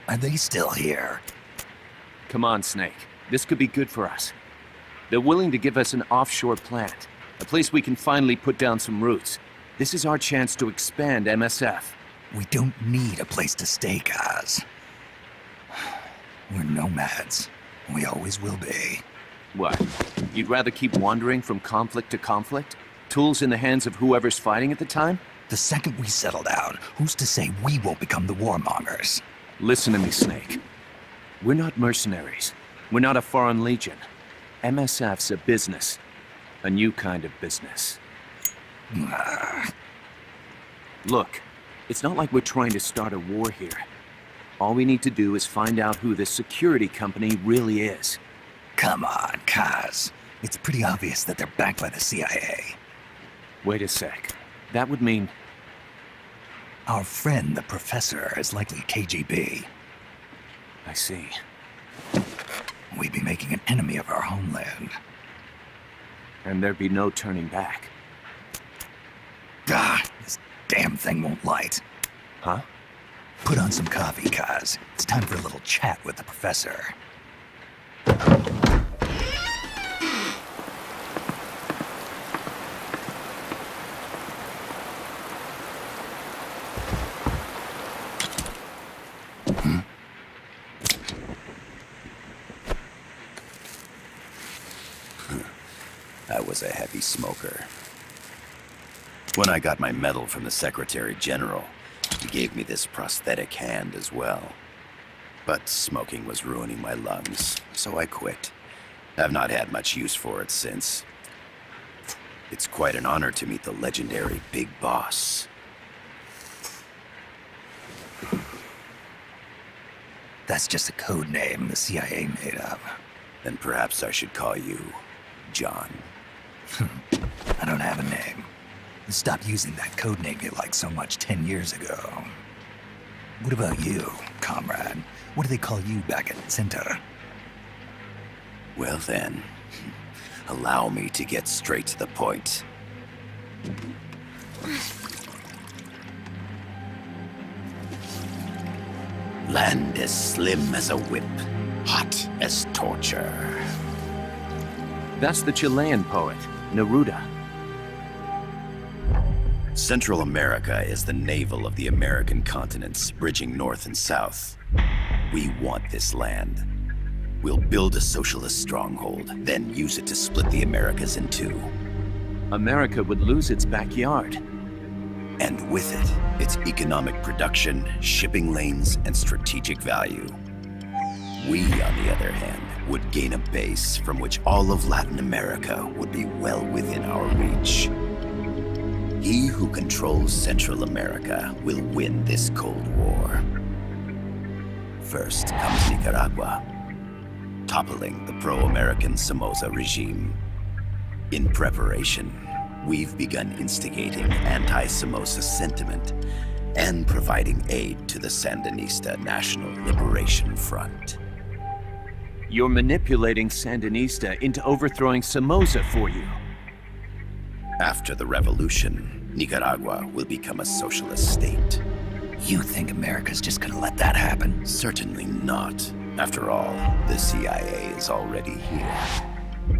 Are they still here? Come on, Snake. This could be good for us. They're willing to give us an offshore plant. A place we can finally put down some roots. This is our chance to expand MSF. We don't need a place to stay, Kaz. We're nomads. We always will be. What? You'd rather keep wandering from conflict to conflict? Tools in the hands of whoever's fighting at the time? The second we settle down, who's to say we won't become the warmongers? Listen to me, Snake. We're not mercenaries. We're not a foreign legion. MSF's a business. A new kind of business. Look, it's not like we're trying to start a war here. All we need to do is find out who this security company really is. Come on, Kaz. It's pretty obvious that they're backed by the CIA. Wait a sec. That would mean... Our friend, the professor, is likely KGB. I see. We'd be making an enemy of our homeland. And there'd be no turning back. Ah, this damn thing won't light. Huh? Put on some coffee, Kaz. It's time for a little chat with the professor. I was a heavy smoker. When I got my medal from the Secretary General, he gave me this prosthetic hand as well. But smoking was ruining my lungs, so I quit. I've not had much use for it since. It's quite an honor to meet the legendary Big Boss. That's just a code name the CIA made up. Then perhaps I should call you John. I don't have a name. Stop using that code name you liked so much 10 years ago. What about you, comrade? What do they call you back at Center? Well then, allow me to get straight to the point. Land as slim as a whip, hot as torture. That's the Chilean poet, Neruda. Central America is the navel of the American continents, bridging north and south. We want this land. We'll build a socialist stronghold, then use it to split the Americas in two. America would lose its backyard. And with it, its economic production, shipping lanes, and strategic value. We, on the other hand, would gain a base from which all of Latin America would be well within our reach. He who controls Central America will win this Cold War. First comes Nicaragua, toppling the pro-American Somoza regime. In preparation, we've begun instigating anti-Somoza sentiment and providing aid to the Sandinista National Liberation Front. You're manipulating Sandinista into overthrowing Somoza for you. After the revolution, Nicaragua will become a socialist state. You think America's just gonna let that happen? Certainly not. After all, the CIA is already here.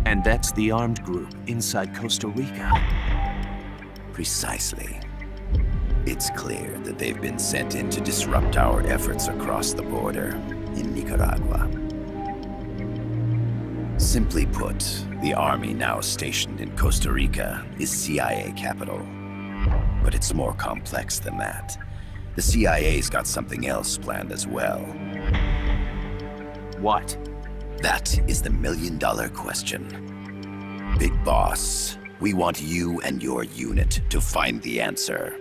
And that's the armed group inside Costa Rica. Precisely. It's clear that they've been sent in to disrupt our efforts across the border in Nicaragua. Simply put, the army now stationed in Costa Rica is CIA capital. But it's more complex than that. The CIA's got something else planned as well. What? That is the million-dollar question. Big Boss, we want you and your unit to find the answer.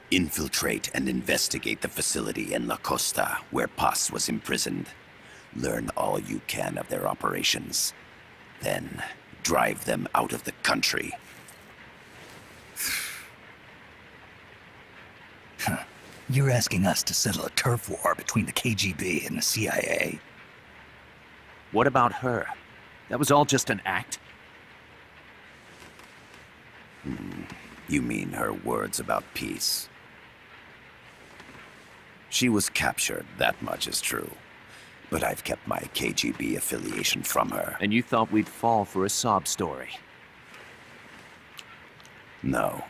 Infiltrate and investigate the facility in La Costa where Paz was imprisoned. Learn all you can of their operations. Then, drive them out of the country. You're asking us to settle a turf war between the KGB and the CIA? What about her? That was all just an act? You mean her words about peace? She was captured, that much is true. But I've kept my KGB affiliation from her. And you thought we'd fall for a sob story? No.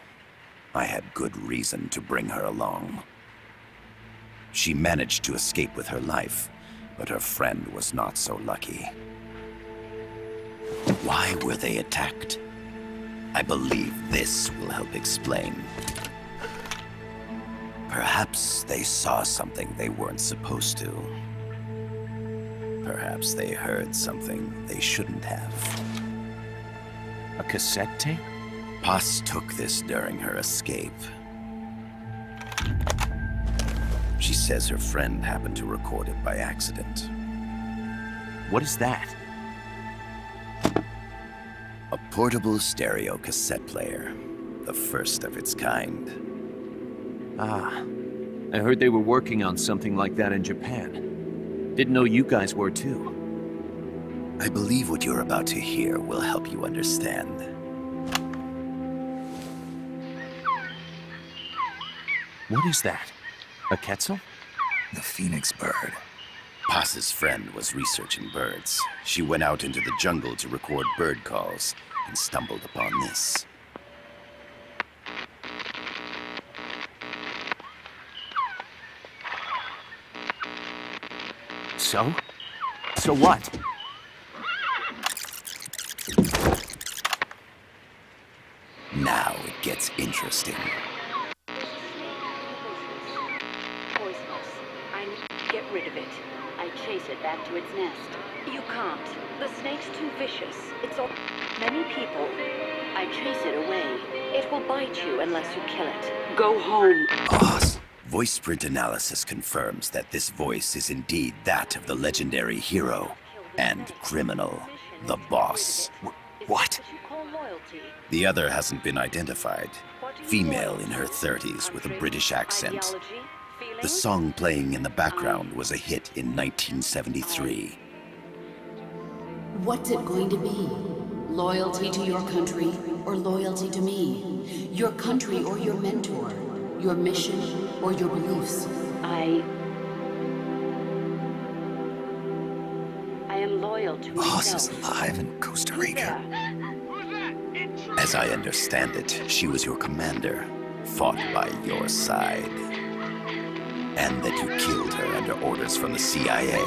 I had good reason to bring her along. She managed to escape with her life, but her friend was not so lucky. Why were they attacked? I believe this will help explain. Perhaps they saw something they weren't supposed to. Perhaps they heard something they shouldn't have. A cassette tape? Paz took this during her escape. She says her friend happened to record it by accident. What is that? A portable stereo cassette player. The first of its kind. Ah, I heard they were working on something like that in Japan. Didn't know you guys were too. I believe what you're about to hear will help you understand. What is that? A Quetzal? The phoenix bird. Paz's friend was researching birds. She went out into the jungle to record bird calls and stumbled upon this. So? So what? Now it gets interesting. I need to get rid of it. I chase it back to its nest. You can't. The snake's too vicious. It's all... Many people. I chase it away. It will bite you unless you kill it. Go home. Paz. Voice print analysis confirms that this voice is indeed that of the legendary hero and criminal, the boss. What? The other hasn't been identified. Female in her 30s with a British accent. The song playing in the background was a hit in 1973. What's it going to be? Loyalty to your country or loyalty to me? Your country or your mentor? Your mission or your beliefs? I am loyal to Boss myself. is alive in Costa Rica. As I understand it, she was your commander, fought by your side. And that you killed her under orders from the CIA,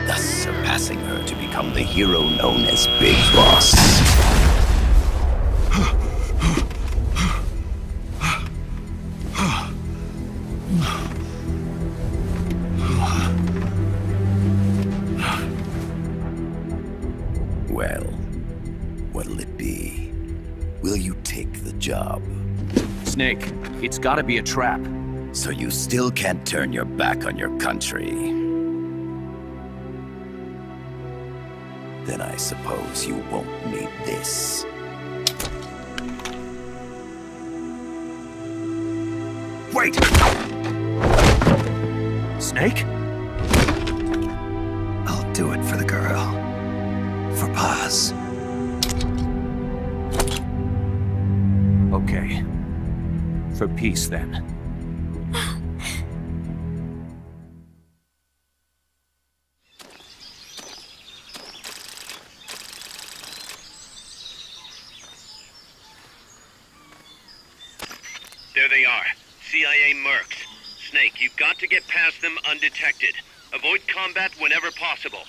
thus surpassing her to become the hero known as Big Boss. Well, what'll it be? Will you take the job? Snake, it's gotta be a trap. So you still can't turn your back on your country? Then I suppose you won't need this. Wait! Snake? I'll do it for the girl. For Paz. Okay. For peace, then. There they are. CIA mercs. Snake, you've got to get past them undetected. Avoid combat whenever possible.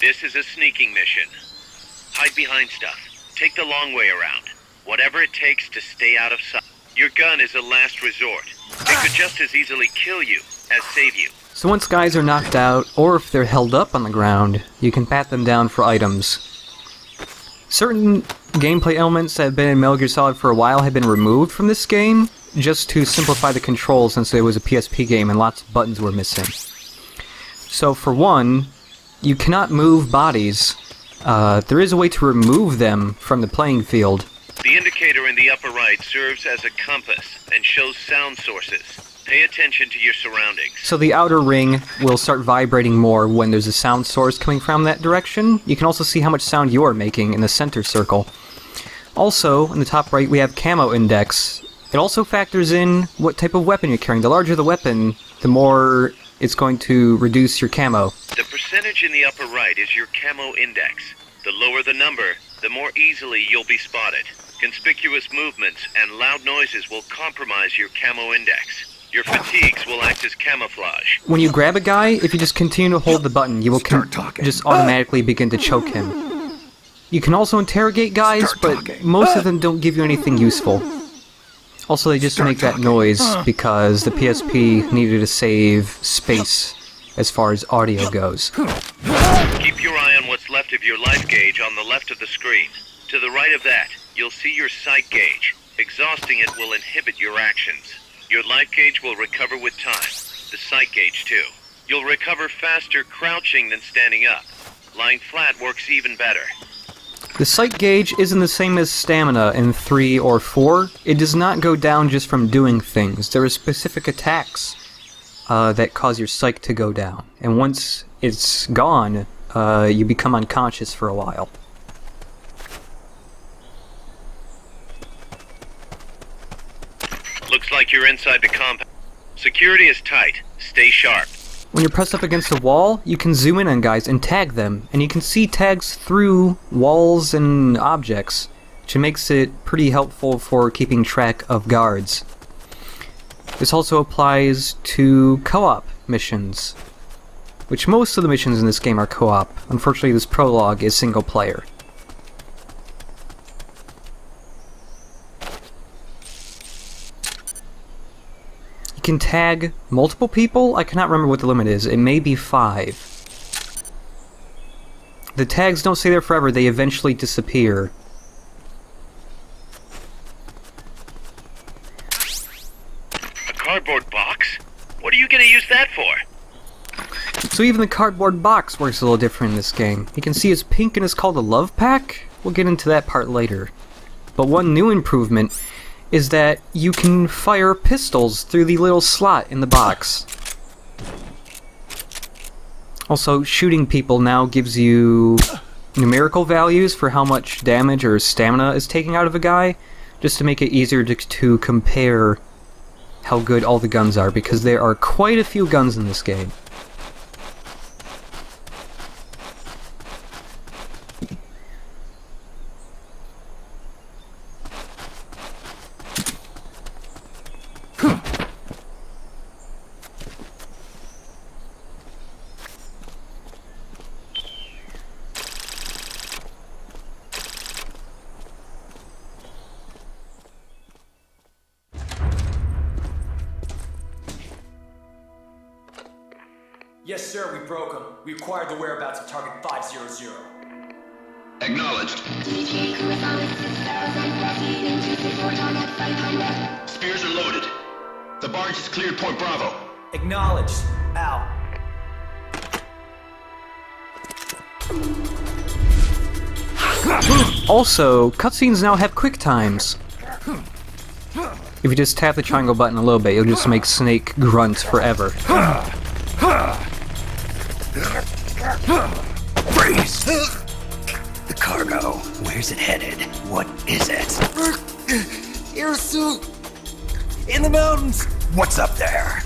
This is a sneaking mission. Hide behind stuff. Take the long way around. Whatever it takes to stay out of sight. Your gun is a last resort. It could just as easily kill you as save you. So once guys are knocked out, or if they're held up on the ground, you can pat them down for items. Certain gameplay elements that have been in Metal Gear Solid for a while have been removed from this game, just to simplify the controls since it was a PSP game and lots of buttons were missing. So for one, you cannot move bodies. There is a way to remove them from the playing field. The indicator in the upper right serves as a compass and shows sound sources. Pay attention to your surroundings. So the outer ring will start vibrating more when there's a sound source coming from that direction. You can also see how much sound you are making in the center circle. Also, in the top right, we have camo index. It also factors in what type of weapon you're carrying. The larger the weapon, the more it's going to reduce your camo. The percentage in the upper right is your camo index. The lower the number, the more easily you'll be spotted. Conspicuous movements and loud noises will compromise your camo index. Your fatigues will act as camouflage. When you grab a guy, if you just continue to hold the button, you will just automatically begin to choke him. You can also interrogate guys, but most of them don't give you anything useful. Also, they just make that noise because the PSP needed to save space as far as audio goes. Keep your eye on what's left of your life gauge on the left of the screen. To the right of that, you'll see your sight gauge. Exhausting it will inhibit your actions. Your life gauge will recover with time. The sight gauge, too. You'll recover faster crouching than standing up. Lying flat works even better. The sight gauge isn't the same as stamina in 3 or 4. It does not go down just from doing things. There are specific attacks that cause your sight to go down. And once it's gone, you become unconscious for a while. Looks like you're inside the compound. Security is tight. Stay sharp. When you're pressed up against a wall, you can zoom in on guys and tag them, and you can see tags through walls and objects, which makes it pretty helpful for keeping track of guards. This also applies to co-op missions, which most of the missions in this game are co-op. Unfortunately, this prologue is single player. You can tag multiple people. I cannot remember what the limit is. It may be 5. The tags don't stay there forever. They eventually disappear. A cardboard box? What are you gonna use that for? So even the cardboard box works a little different in this game. You can see it's pink and it's called a love pack. We'll get into that part later. But one new improvement is that you can fire pistols through the little slot in the box. Also, shooting people now gives you numerical values for how much damage or stamina is taking out of a guy, just to make it easier to compare how good all the guns are, because there are quite a few guns in this game. Yes, sir, we broke them. We acquired the whereabouts of target 500. Acknowledged. Spears are loaded. The barge has cleared Point Bravo. Acknowledged. Out. Also, cutscenes now have quick times. If you just tap the triangle button a little bit, you'll just make Snake grunt forever. Freeze! The cargo. Where's it headed? What is it? Air suit! In the mountains! What's up there?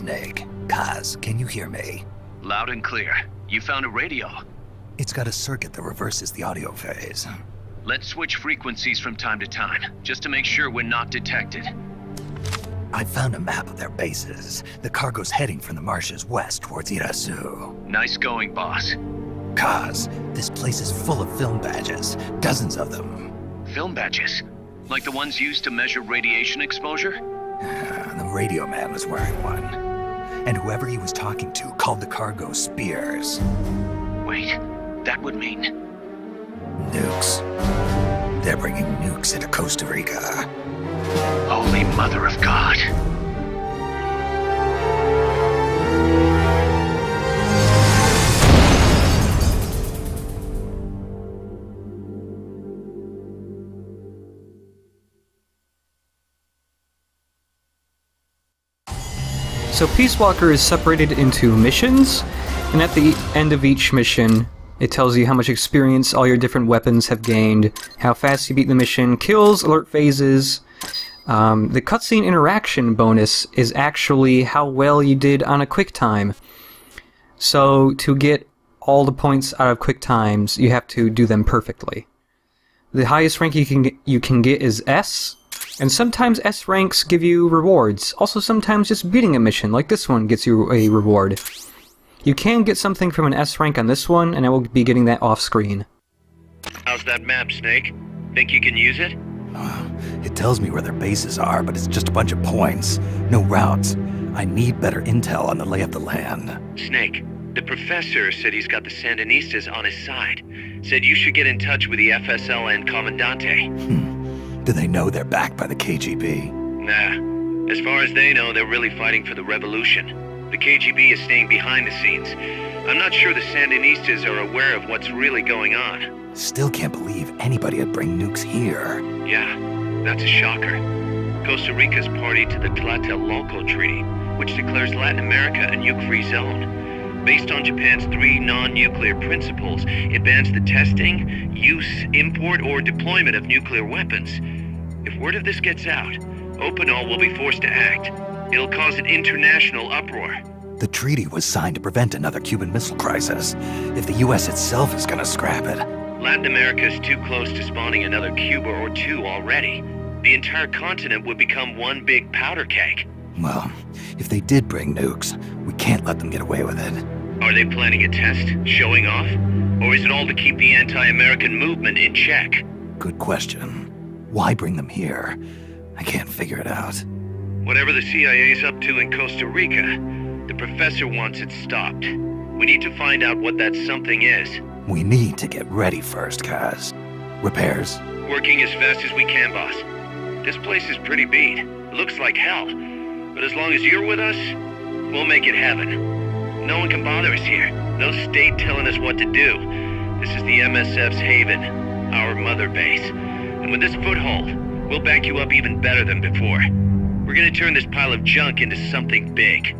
Snake. Kaz, can you hear me? Loud and clear. You found a radio. It's got a circuit that reverses the audio phase. Let's switch frequencies from time to time, just to make sure we're not detected. I found a map of their bases. The cargo's heading from the marshes west towards Irasu. Nice going, boss. Kaz, this place is full of film badges. Dozens of them. Film badges? Like the ones used to measure radiation exposure? The radio man was wearing one. And whoever he was talking to called the cargo Spears. Wait, that would mean... Nukes. They're bringing nukes into Costa Rica. Holy Mother of God. So Peace Walker is separated into missions, and at the end of each mission, it tells you how much experience all your different weapons have gained, how fast you beat the mission, kills, alert phases. The cutscene interaction bonus is actually how well you did on a quick time. So to get all the points out of quick times, you have to do them perfectly. The highest rank you can get is S, and sometimes S ranks give you rewards. Also sometimes just beating a mission, like this one, gets you a reward. You can get something from an S rank on this one, and I will be getting that off screen. How's that map, Snake? Think you can use it? It tells me where their bases are, but it's just a bunch of points. No routes. I need better intel on the lay of the land. Snake, the professor said he's got the Sandinistas on his side. Said you should get in touch with the FSL and Comandante. Do they know they're backed by the KGB? Nah. As far as they know, they're really fighting for the revolution. The KGB is staying behind the scenes. I'm not sure the Sandinistas are aware of what's really going on. Still can't believe anybody would bring nukes here. Yeah, that's a shocker. Costa Rica's party to the Tlatelolco Treaty, which declares Latin America a nuke-free zone. Based on Japan's 3 non-nuclear principles, it bans the testing, use, import, or deployment of nuclear weapons. If word of this gets out, Opinol will be forced to act. It'll cause an international uproar. The treaty was signed to prevent another Cuban Missile Crisis. If the U.S. itself is gonna scrap it... Latin America is too close to spawning another Cuba or two already. The entire continent would become one big powder keg. Well, if they did bring nukes, we can't let them get away with it. Are they planning a test? Showing off? Or is it all to keep the anti-American movement in check? Good question. Why bring them here? I can't figure it out. Whatever the CIA's up to in Costa Rica, the professor wants it stopped. We need to find out what that something is. We need to get ready first, Kaz. Repairs? Working as fast as we can, boss. This place is pretty beat. It looks like hell. But as long as you're with us, we'll make it heaven. No one can bother us here. No state telling us what to do. This is the MSF's haven, our mother base. And with this foothold, we'll back you up even better than before. We're gonna turn this pile of junk into something big.